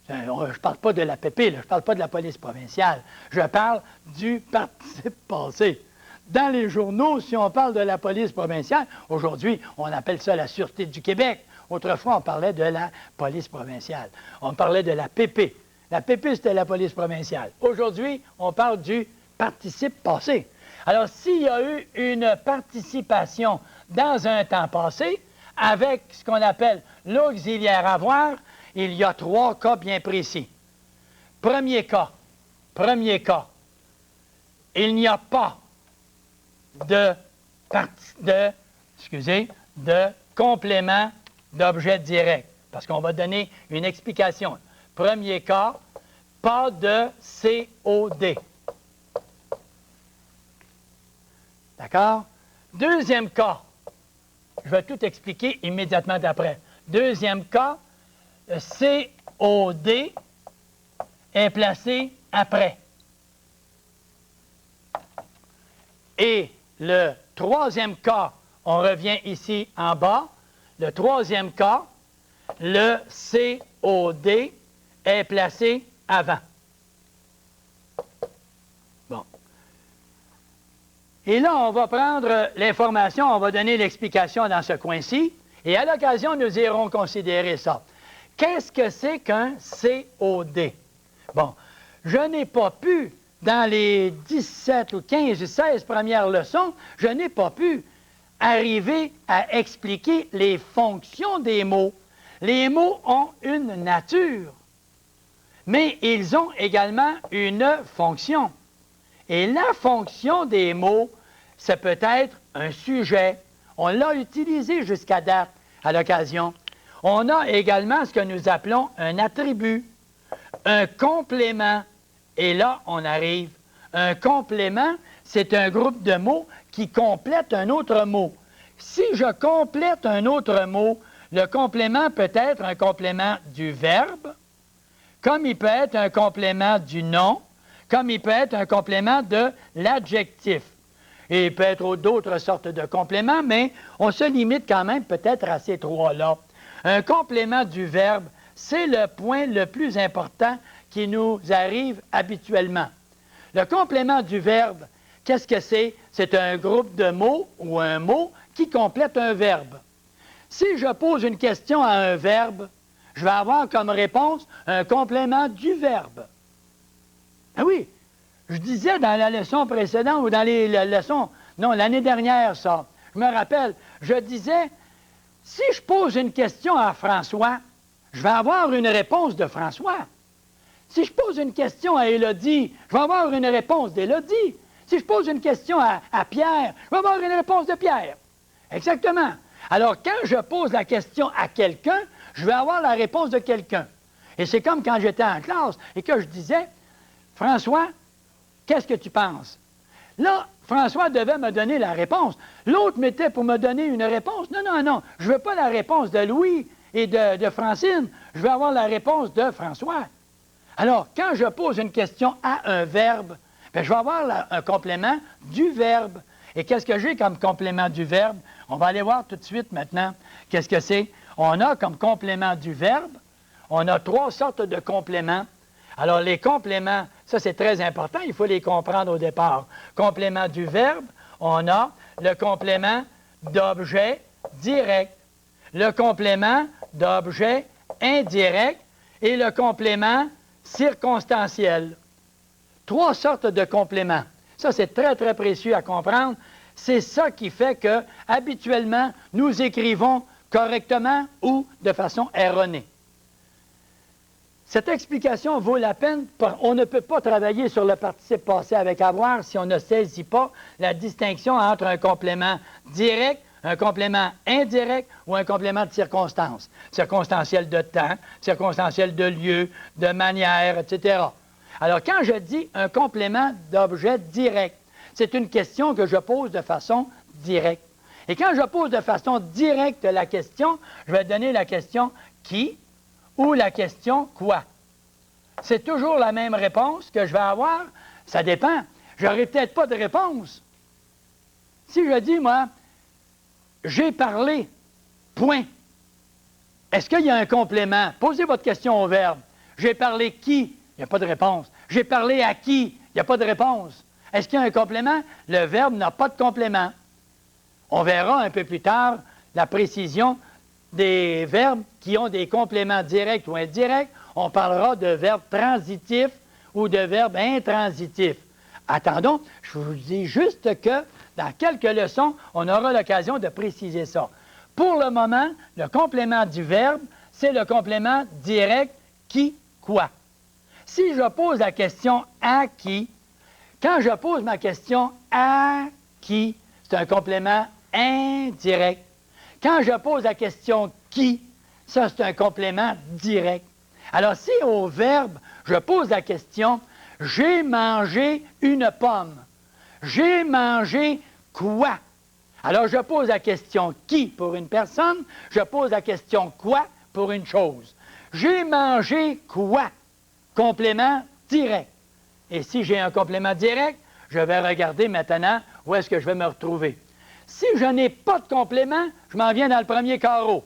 Je ne parle pas de la PP, là, je ne parle pas de la police provinciale. Je parle du participe passé. Dans les journaux, si on parle de la police provinciale, aujourd'hui, on appelle ça la Sûreté du Québec. Autrefois, on parlait de la police provinciale. On parlait de la PP. La PP, c'était la police provinciale. Aujourd'hui, on parle du participe passé. Alors, s'il y a eu une participation dans un temps passé, avec ce qu'on appelle l'auxiliaire avoir, il y a 3 cas bien précis. Premier cas, il n'y a pas de complément d'objet direct, parce qu'on va donner une explication. Premier cas, pas de COD. D'accord? Deuxième cas, je vais tout expliquer immédiatement d'après. Deuxième cas, le COD est placé après. Et le troisième cas, on revient ici en bas. Le troisième cas, le COD est placé avant. Bon. Et là, on va prendre l'information, on va donner l'explication dans ce coin-ci, et à l'occasion, nous irons considérer ça. Qu'est-ce que c'est qu'un COD? Bon, je n'ai pas pu, dans les 17 ou 15 ou 16 premières leçons, je n'ai pas pu arriver à expliquer les fonctions des mots. Les mots ont une nature, mais ils ont également une fonction. Et la fonction des mots, c'est peut-être un sujet. On l'a utilisé jusqu'à date, à l'occasion. On a également ce que nous appelons un attribut, un complément. Et là, on arrive. Un complément, c'est un groupe de mots qui complète un autre mot. Si je complète un autre mot, le complément peut être un complément du verbe, comme il peut être un complément du nom, comme il peut être un complément de l'adjectif. Et il peut être d'autres sortes de compléments, mais on se limite quand même peut-être à ces 3-là. Un complément du verbe, c'est le point le plus important qui nous arrive habituellement. Le complément du verbe, qu'est-ce que c'est? C'est un groupe de mots ou un mot qui complète un verbe. Si je pose une question à un verbe, je vais avoir comme réponse un complément du verbe. Ah oui, je disais dans la leçon précédente ou dans les leçons, non, l'année dernière, ça, je me rappelle, je disais, si je pose une question à François, je vais avoir une réponse de François. Si je pose une question à Élodie, je vais avoir une réponse d'Élodie. Si je pose une question à Pierre, je vais avoir une réponse de Pierre. Exactement. Alors, quand je pose la question à quelqu'un, je vais avoir la réponse de quelqu'un. Et c'est comme quand j'étais en classe et que je disais, « François, qu'est-ce que tu penses? » Là, François devait me donner la réponse. L'autre mettait pour me donner une réponse. Non, non, non, je ne veux pas la réponse de Louis et de Francine. Je veux avoir la réponse de François. Alors, quand je pose une question à un verbe, bien, je vais avoir un complément du verbe. Et qu'est-ce que j'ai comme complément du verbe? On va aller voir tout de suite maintenant. Qu'est-ce que c'est? On a comme complément du verbe, on a 3 sortes de compléments. Alors, les compléments, ça c'est très important, il faut les comprendre au départ. Complément du verbe, on a le complément d'objet direct, le complément d'objet indirect et le complément circonstanciel. 3 sortes de compléments. Ça, c'est très, très précieux à comprendre. C'est ça qui fait que, habituellement, nous écrivons correctement ou de façon erronée. Cette explication vaut la peine. On ne peut pas travailler sur le participe passé avec avoir si on ne saisit pas la distinction entre un complément direct, un complément indirect ou un complément de circonstance. Circonstanciel de temps, circonstanciel de lieu, de manière, etc. Alors, quand je dis un complément d'objet direct, c'est une question que je pose de façon directe. Et quand je pose de façon directe la question, je vais donner la question « qui » ou la question « quoi ». C'est toujours la même réponse que je vais avoir. Ça dépend. Je n'aurai peut-être pas de réponse. Si je dis, moi, « j'ai parlé », point. Est-ce qu'il y a un complément? Posez votre question au verbe. « J'ai parlé qui » Il n'y a pas de réponse. « J'ai parlé à qui » Il n'y a pas de réponse. Est-ce qu'il y a un complément? Le verbe n'a pas de complément. On verra un peu plus tard la précision des verbes qui ont des compléments directs ou indirects. On parlera de verbes transitifs ou de verbes intransitifs. Attendons, je vous dis juste que dans quelques leçons, on aura l'occasion de préciser ça. Pour le moment, le complément du verbe, c'est le complément direct qui, quoi. Si je pose la question à qui, quand je pose ma question à qui, c'est un complément indirect. Quand je pose la question qui, ça c'est un complément direct. Alors si au verbe, je pose la question « J'ai mangé une pomme ». J'ai mangé quoi? Alors je pose la question « qui » pour une personne, je pose la question « quoi » pour une chose. J'ai mangé quoi? Complément direct. Et si j'ai un complément direct, je vais regarder maintenant où est-ce que je vais me retrouver. Si je n'ai pas de complément, je m'en viens dans le premier carreau.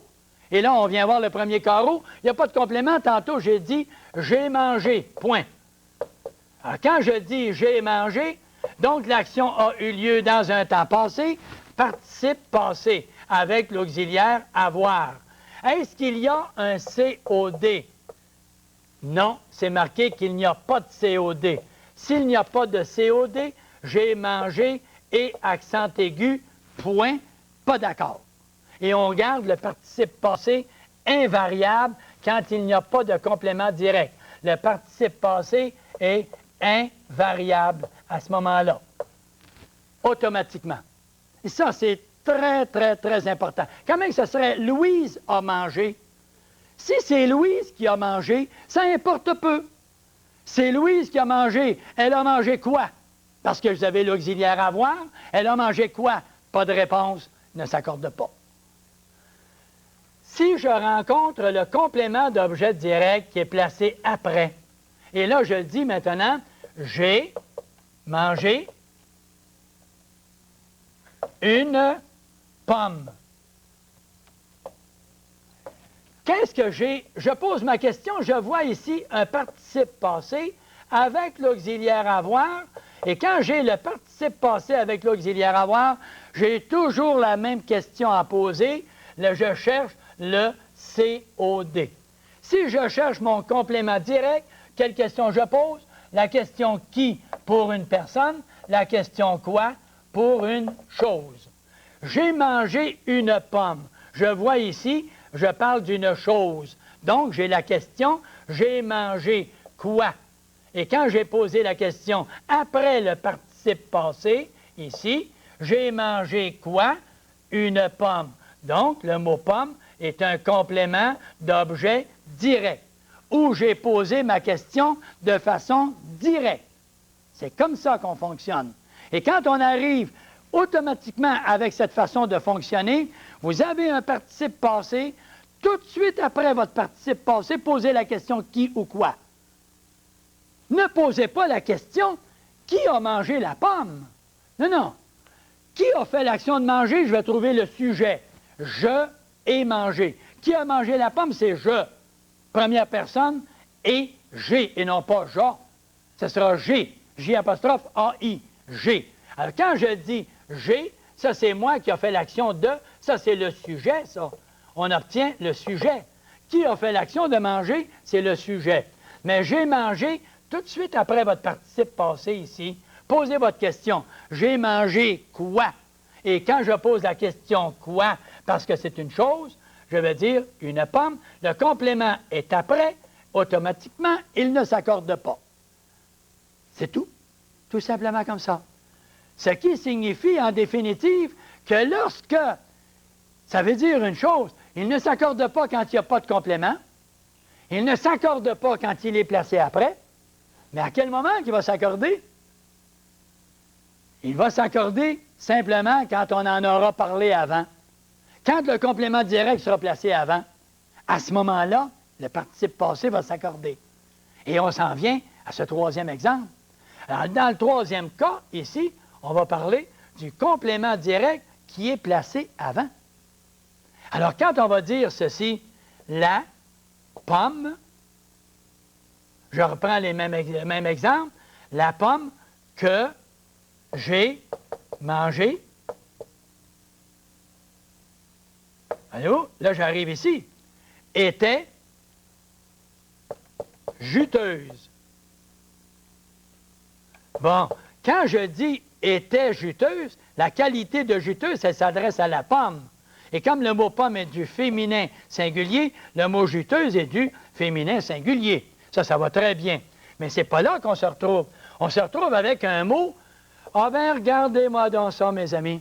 Et là, on vient voir le premier carreau. Il n'y a pas de complément. Tantôt, j'ai dit « j'ai mangé », point. Alors, quand je dis « j'ai mangé », donc l'action a eu lieu dans un temps passé, participe passé, avec l'auxiliaire « avoir ». Est-ce qu'il y a un COD? Non, c'est marqué qu'il n'y a pas de COD. S'il n'y a pas de COD, j'ai mangé et accent aigu, point, pas d'accord. Et on garde le participe passé invariable quand il n'y a pas de complément direct. Le participe passé est invariable à ce moment-là, automatiquement. Et ça, c'est très, très, très important. Quand même, ce serait « Louise a mangé ». Si c'est Louise qui a mangé, ça importe peu. C'est Louise qui a mangé. Elle a mangé quoi? Parce que vous avez l'auxiliaire avoir. Elle a mangé quoi? Pas de réponse, ne s'accorde pas. Si je rencontre le complément d'objet direct qui est placé après, et là je dis maintenant, j'ai mangé une pomme. qu'est-ce que j'ai? Je pose ma question, je vois ici un participe passé avec l'auxiliaire avoir. Et quand j'ai le participe passé avec l'auxiliaire avoir, j'ai toujours la même question à poser. Je cherche le COD. Si je cherche mon complément direct, quelle question je pose? La question qui pour une personne, la question quoi pour une chose. J'ai mangé une pomme. Je vois ici, je parle d'une chose. Donc, j'ai la question, j'ai mangé quoi? Et quand j'ai posé la question après le participe passé, ici, j'ai mangé quoi? Une pomme. Donc, le mot pomme est un complément d'objet direct, où j'ai posé ma question de façon directe. C'est comme ça qu'on fonctionne. Et quand on arrive automatiquement avec cette façon de fonctionner, vous avez un participe passé, tout de suite après votre participe passé, posez la question qui ou quoi. Ne posez pas la question qui a mangé la pomme. Non, non. Qui a fait l'action de manger? Je vais trouver le sujet. Je ai mangé. Qui a mangé la pomme? C'est je. Première personne et j'ai, et non pas je. Ce sera j'ai. J'-A-I. J'ai. Alors, quand je dis j'ai, ça, c'est moi qui a fait l'action de. Ça, c'est le sujet, ça. On obtient le sujet. Qui a fait l'action de manger? C'est le sujet. Mais j'ai mangé tout de suite après votre participe passé ici. Posez votre question. J'ai mangé quoi? Et quand je pose la question quoi, parce que c'est une chose, je vais dire une pomme. Le complément est après. Automatiquement, il ne s'accorde pas. C'est tout. Tout simplement comme ça. Ce qui signifie, en définitive, que lorsque, ça veut dire une chose, il ne s'accorde pas quand il n'y a pas de complément, il ne s'accorde pas quand il est placé après, mais à quel moment il va s'accorder? Il va s'accorder simplement quand on en aura parlé avant. Quand le complément direct sera placé avant, à ce moment-là, le participe passé va s'accorder. Et on s'en vient à ce troisième exemple. Alors, dans le troisième cas, ici, on va parler du complément direct qui est placé avant. Alors, quand on va dire ceci, la pomme, je reprends le même exemple, la pomme que j'ai mangée. Allô? Là, j'arrive ici. Était juteuse. Bon, quand je dis était juteuse, la qualité de juteuse, elle s'adresse à la pomme. Et comme le mot pomme est du féminin singulier, le mot juteuse est du féminin singulier. Ça va très bien. Mais c'est pas là qu'on se retrouve. On se retrouve avec un mot. Ah ben, regardez-moi donc ça, mes amis.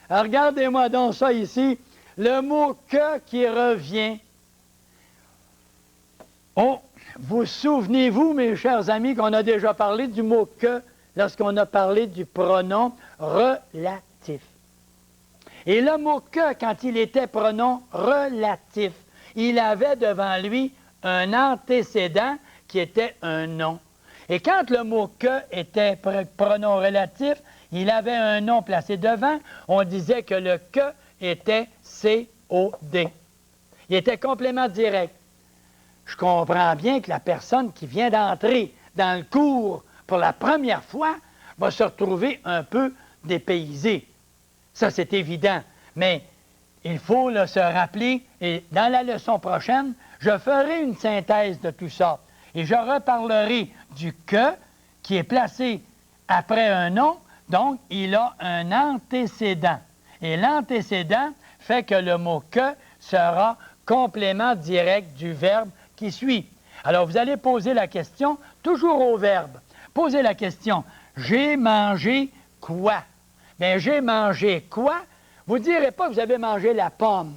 Regardez-moi donc ça ici. Le mot que qui revient. Oh, vous souvenez-vous, mes chers amis, qu'on a déjà parlé du mot que lorsqu'on a parlé du pronom relatif. Et le mot que, quand il était pronom relatif, il avait devant lui un antécédent qui était un nom. Et quand le mot que était pronom relatif, il avait un nom placé devant, on disait que le que était COD. Il était complément direct. Je comprends bien que la personne qui vient d'entrer dans le cours pour la première fois va se retrouver un peu dépaysée. Ça, c'est évident. Mais il faut là, se rappeler, et dans la leçon prochaine, je ferai une synthèse de tout ça. Et je reparlerai du que qui est placé après un nom, donc il a un antécédent. Et l'antécédent fait que le mot que sera complément direct du verbe qui suit. Alors, vous allez poser la question, toujours au verbe. Posez la question, j'ai mangé quoi? Bien, j'ai mangé quoi? Vous ne direz pas que vous avez mangé la pomme.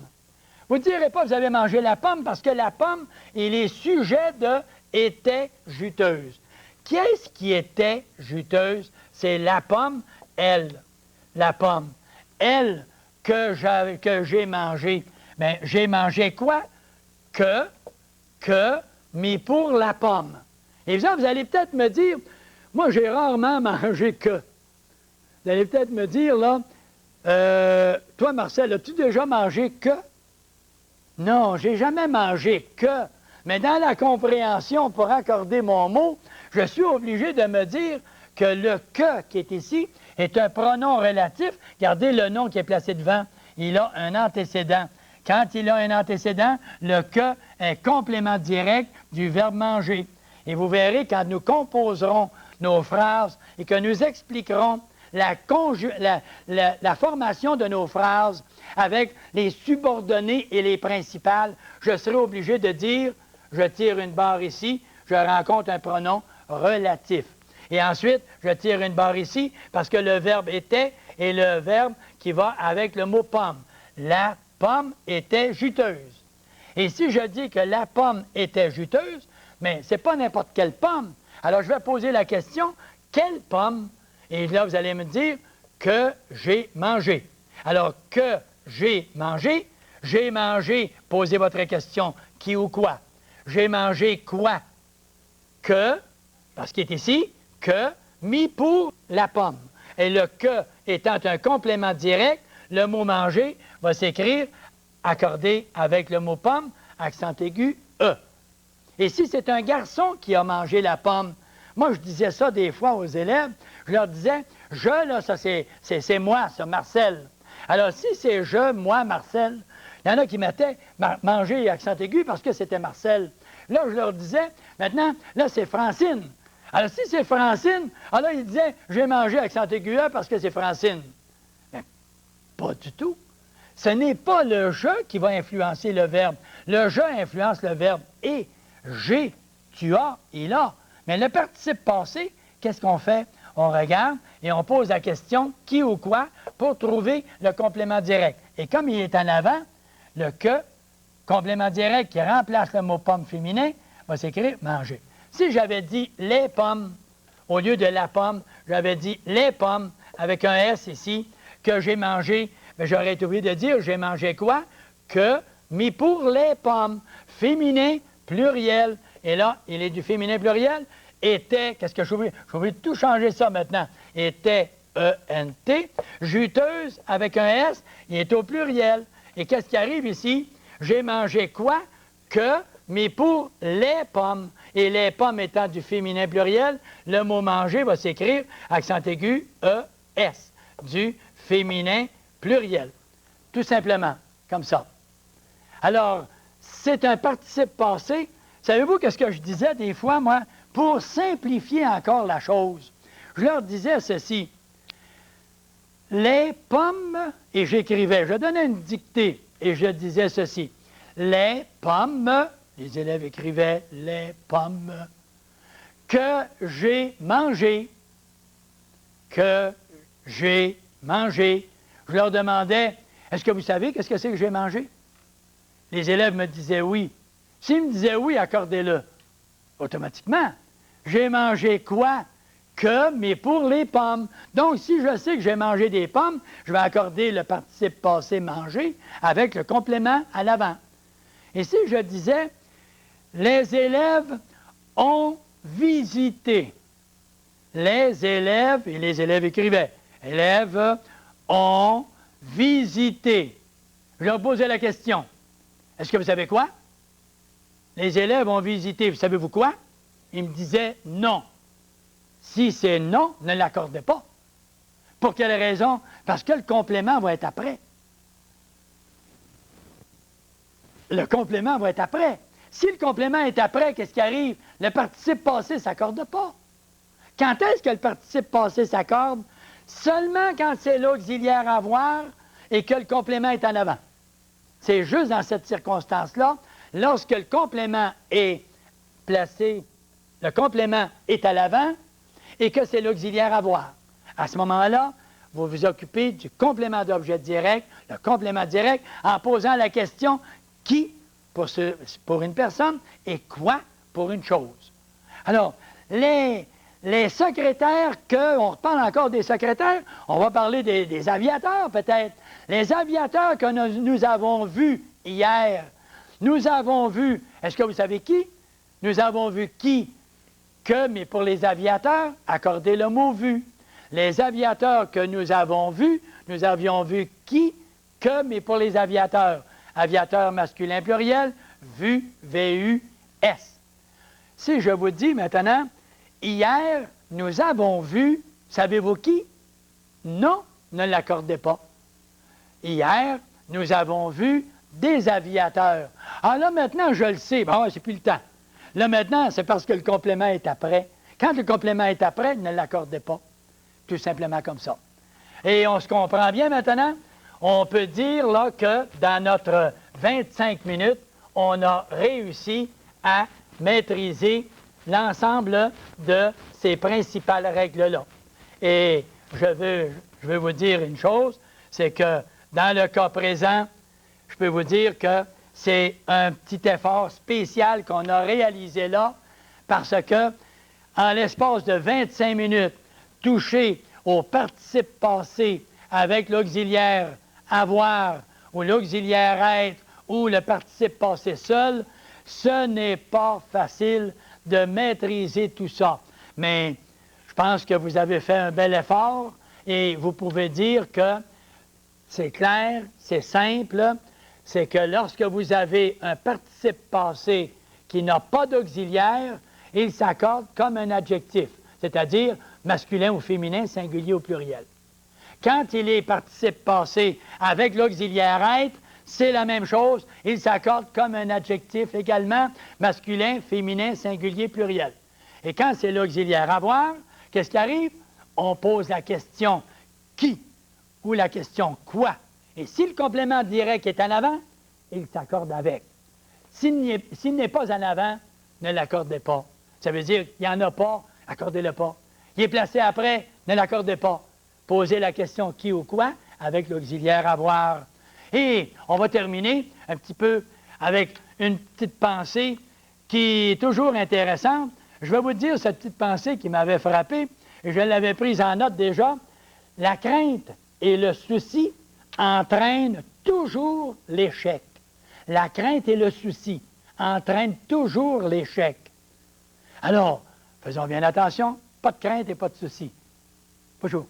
Vous ne direz pas que vous avez mangé la pomme parce que la pomme, il est sujet de « était juteuse ». Qui est-ce qui était juteuse? C'est la pomme, elle. La pomme. Elle que j'ai mangé. Bien, j'ai mangé quoi? Que, mais pour la pomme. Et vous allez peut-être me dire, moi, j'ai rarement mangé que. Vous allez peut-être me dire, là, toi, Marcel, as-tu déjà mangé que? Non, j'ai jamais mangé que. Mais dans la compréhension, pour accorder mon mot, je suis obligé de me dire que le que qui est ici est un pronom relatif. Regardez le nom qui est placé devant. Il a un antécédent. Quand il a un antécédent, le que est complément direct du verbe manger. Et vous verrez, quand nous composerons nos phrases et que nous expliquerons la formation de nos phrases avec les subordonnées et les principales, je serai obligé de dire, je tire une barre ici, je rencontre un pronom relatif. Et ensuite, je tire une barre ici parce que le verbe était est le verbe qui va avec le mot pomme. La pomme était juteuse. Et si je dis que la pomme était juteuse, mais ce n'est pas n'importe quelle pomme. Alors, je vais poser la question, quelle pomme? Et là, vous allez me dire que j'ai mangé. Alors, que j'ai mangé, posez votre question, qui ou quoi? J'ai mangé quoi? Que, parce qu'il est ici, que, mis pour la pomme. Et le que étant un complément direct, le mot manger va s'écrire accordé avec le mot pomme, accent aigu, E. Et si c'est un garçon qui a mangé la pomme, moi je disais ça des fois aux élèves, je leur disais, je, là, ça c'est moi, ça, Marcel. Alors si c'est je, moi, Marcel, il y en a qui mettaient manger accent aigu parce que c'était Marcel. Là, je leur disais, maintenant, là, c'est Francine. Alors, si c'est Francine, alors ils disaient, j'ai mangé accent aigu parce que c'est Francine. Mais pas du tout. Ce n'est pas le « je » qui va influencer le verbe. Le « je » influence le verbe « et ». J'ai, tu as, il a. Mais le participe passé, qu'est-ce qu'on fait? On regarde et on pose la question « qui ou quoi » pour trouver le complément direct. Et comme il est en avant, le « que », complément direct qui remplace le mot « pomme » féminin, va s'écrire « manger ». Si j'avais dit « les pommes », au lieu de « la pomme », j'avais dit « les pommes » avec un S ici, que j'ai mangé, mais j'aurais été obligé de dire « j'ai mangé quoi » ? Que, mis pour les pommes, féminin, pluriel. Et là, il est du féminin pluriel. Était, qu'est-ce que je suis obligé? Je suis obligé de tout changer ça maintenant. Était, E-N-T. Juteuse, avec un S, il est au pluriel. Et qu'est-ce qui arrive ici? J'ai mangé quoi? Que, mais pour les pommes. Et les pommes étant du féminin pluriel, le mot manger va s'écrire accent aigu, E-S, du féminin pluriel. Tout simplement, comme ça. Alors, c'est un participe passé. Savez-vous qu'est-ce que je disais des fois, moi, pour simplifier encore la chose? Je leur disais ceci. Les pommes, et j'écrivais, je donnais une dictée, et je disais ceci. Les pommes, les élèves écrivaient les pommes, que j'ai mangé, que j'ai mangé. Je leur demandais, est-ce que vous savez qu'est-ce que c'est que j'ai mangé? Les élèves me disaient oui. S'ils me disaient oui, accordez-le. Automatiquement, j'ai mangé quoi? Que, mais pour les pommes. Donc, si je sais que j'ai mangé des pommes, je vais accorder le participe passé manger avec le complément à l'avant. Et si je disais, les élèves ont visité. Les élèves, et les élèves écrivaient, élèves ont visité. Je leur posais la question. Est-ce que vous savez quoi? Les élèves ont visité, vous savez-vous quoi? Ils me disaient non. Si c'est non, ne l'accordez pas. Pour quelle raison? Parce que le complément va être après. Le complément va être après. Si le complément est après, qu'est-ce qui arrive? Le participe passé ne s'accorde pas. Quand est-ce que le participe passé s'accorde? Seulement quand c'est l'auxiliaire avoir et que le complément est en avant. C'est juste dans cette circonstance-là, lorsque le complément est placé, le complément est à l'avant et que c'est l'auxiliaire avoir. À ce moment-là, vous vous occupez du complément d'objet direct, le complément direct, en posant la question « qui » pour une personne et « quoi » pour une chose. Alors, les secrétaires, on reparle encore des secrétaires, on va parler des aviateurs peut-être. Les aviateurs que nous avons vus hier, nous avons vu, est-ce que vous savez qui? Nous avons vu qui? Que, mais pour les aviateurs, accordez le mot vu. Les aviateurs que nous avons vus, nous avions vu qui? Que, mais pour les aviateurs, aviateur masculin pluriel, VU, V-U-S. Si je vous dis maintenant, hier, nous avons vu, savez-vous qui? Non, ne l'accordez pas. Hier, nous avons vu des aviateurs. Ah là, maintenant, je le sais. Bon, c'est plus le temps. Là, maintenant, c'est parce que le complément est après. Quand le complément est après, ne l'accordez pas. Tout simplement comme ça. Et on se comprend bien maintenant? On peut dire là que dans notre 25 minutes, on a réussi à maîtriser l'ensemble de ces principales règles-là. Et je veux vous dire une chose, c'est que dans le cas présent, je peux vous dire que c'est un petit effort spécial qu'on a réalisé là, parce que, en l'espace de 25 minutes, toucher au participe passé avec l'auxiliaire avoir ou l'auxiliaire être ou le participe passé seul, ce n'est pas facile de maîtriser tout ça. Mais je pense que vous avez fait un bel effort et vous pouvez dire que c'est clair, c'est simple, c'est que lorsque vous avez un participe passé qui n'a pas d'auxiliaire, il s'accorde comme un adjectif, c'est-à-dire masculin ou féminin, singulier ou pluriel. Quand il est participe passé avec l'auxiliaire être, c'est la même chose, il s'accorde comme un adjectif également, masculin, féminin, singulier, pluriel. Et quand c'est l'auxiliaire avoir, qu'est-ce qui arrive? On pose la question qui ou la question quoi. Et si le complément direct est en avant, il s'accorde avec. S'il n'est pas en avant, ne l'accordez pas. Ça veut dire qu'il n'y en a pas, accordez-le pas. Il est placé après, ne l'accordez pas. Posez la question qui ou quoi avec l'auxiliaire avoir. Et on va terminer un petit peu avec une petite pensée qui est toujours intéressante. Je vais vous dire cette petite pensée qui m'avait frappé, et je l'avais prise en note déjà. La crainte et le souci entraînent toujours l'échec. La crainte et le souci entraînent toujours l'échec. Alors, faisons bien attention, pas de crainte et pas de souci. Bonjour.